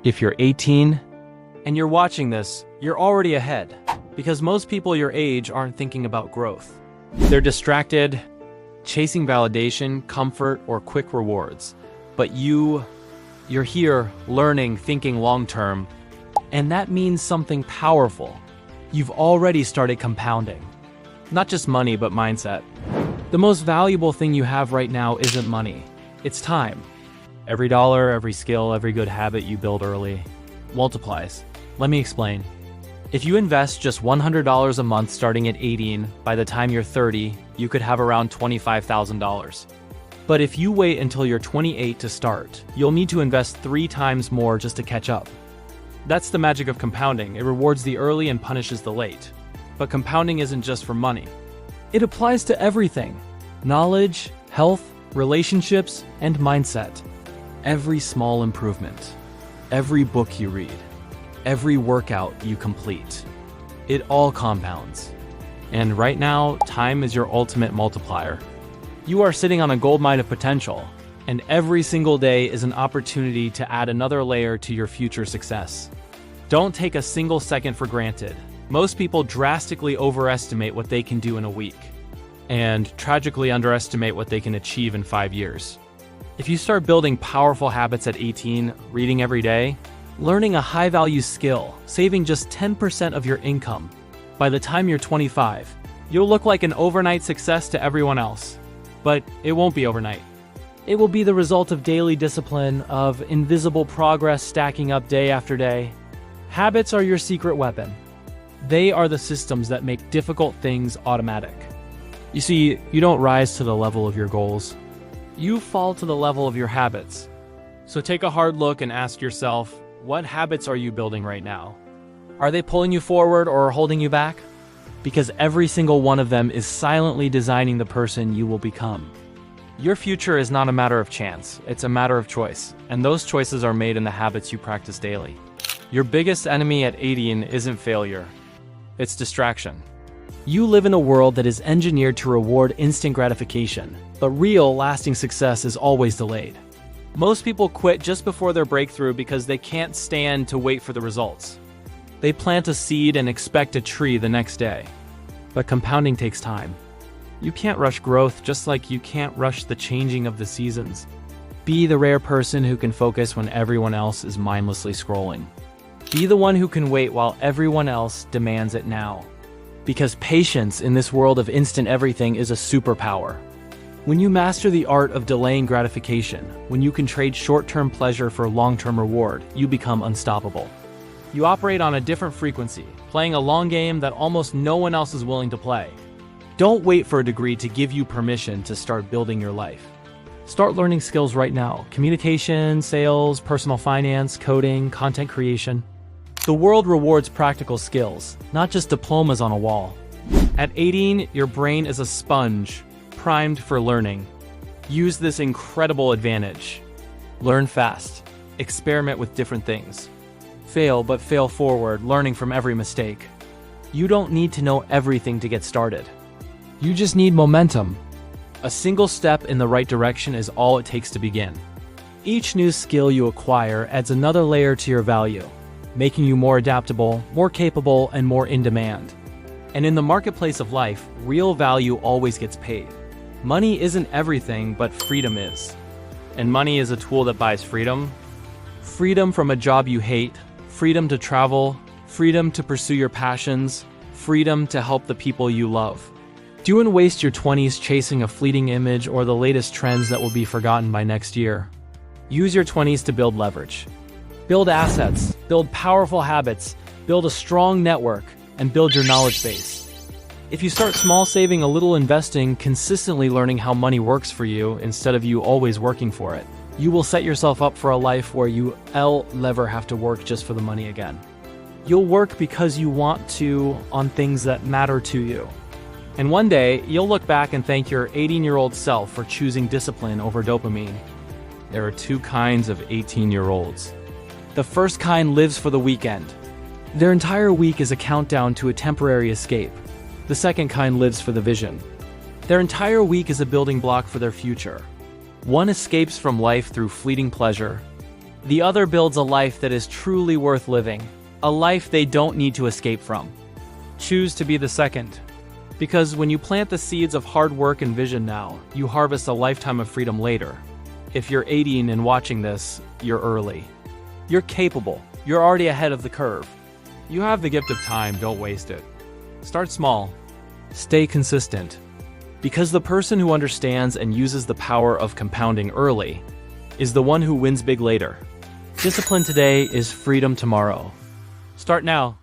If you're 18 and you're watching this, you're already ahead, because most people your age aren't thinking about growth. They're distracted, chasing validation, comfort, or quick rewards. But you're here learning, thinking long-term, and that means something powerful. You've already started compounding. Not just money, but mindset. The most valuable thing you have right now isn't money. It's time. Every dollar, every skill, every good habit you build early multiplies. Let me explain. If you invest just $100 a month starting at 18, by the time you're 30, you could have around $25,000. But if you wait until you're 28 to start, you'll need to invest 3 times more just to catch up. That's the magic of compounding. It rewards the early and punishes the late. But compounding isn't just for money. It applies to everything: knowledge, health, relationships, and mindset. Every small improvement, every book you read, every workout you complete, it all compounds. And right now, time is your ultimate multiplier. You are sitting on a goldmine of potential, and every single day is an opportunity to add another layer to your future success. Don't take a single second for granted. Most people drastically overestimate what they can do in a week, and tragically underestimate what they can achieve in 5 years. If you start building powerful habits at 18, reading every day, learning a high-value skill, saving just 10% of your income, by the time you're 25, you'll look like an overnight success to everyone else. But it won't be overnight. It will be the result of daily discipline, of invisible progress stacking up day after day. Habits are your secret weapon. They are the systems that make difficult things automatic. You see, you don't rise to the level of your goals. You fall to the level of your habits. So take a hard look and ask yourself, what habits are you building right now? Are they pulling you forward or holding you back? Because every single one of them is silently designing the person you will become. Your future is not a matter of chance, it's a matter of choice, and those choices are made in the habits you practice daily. Your biggest enemy at 18 isn't failure, it's distraction. You live in a world that is engineered to reward instant gratification, but real, lasting success is always delayed. Most people quit just before their breakthrough because they can't stand to wait for the results. They plant a seed and expect a tree the next day. But compounding takes time. You can't rush growth, just like you can't rush the changing of the seasons. Be the rare person who can focus when everyone else is mindlessly scrolling. Be the one who can wait while everyone else demands it now. Because patience in this world of instant everything is a superpower. When you master the art of delaying gratification, when you can trade short-term pleasure for long-term reward, you become unstoppable. You operate on a different frequency, playing a long game that almost no one else is willing to play. Don't wait for a degree to give you permission to start building your life. Start learning skills right now: communication, sales, personal finance, coding, content creation. The world rewards practical skills, not just diplomas on a wall. At 18, your brain is a sponge, primed for learning. Use this incredible advantage. Learn fast. Experiment with different things. Fail, but fail forward, learning from every mistake. You don't need to know everything to get started. You just need momentum. A single step in the right direction is all it takes to begin. Each new skill you acquire adds another layer to your value, making you more adaptable, more capable, and more in demand. And in the marketplace of life, real value always gets paid. Money isn't everything, but freedom is. And money is a tool that buys freedom. Freedom from a job you hate, freedom to travel, freedom to pursue your passions, freedom to help the people you love. Don't waste your 20s chasing a fleeting image or the latest trends that will be forgotten by next year. Use your 20s to build leverage. Build assets, build powerful habits, build a strong network, and build your knowledge base. If you start small, saving a little, investing, consistently learning how money works for you instead of you always working for it, you will set yourself up for a life where you'll never have to work just for the money again. You'll work because you want to on things that matter to you. And one day, you'll look back and thank your 18-year-old self for choosing discipline over dopamine. There are 2 kinds of 18-year-olds. The first kind lives for the weekend. Their entire week is a countdown to a temporary escape. The second kind lives for the vision. Their entire week is a building block for their future. One escapes from life through fleeting pleasure. The other builds a life that is truly worth living, a life they don't need to escape from. Choose to be the second. Because when you plant the seeds of hard work and vision now, you harvest a lifetime of freedom later. If you're 18 and watching this, you're early. You're capable. You're already ahead of the curve. You have the gift of time, don't waste it. Start small. Stay consistent. Because the person who understands and uses the power of compounding early is the one who wins big later. Discipline today is freedom tomorrow. Start now.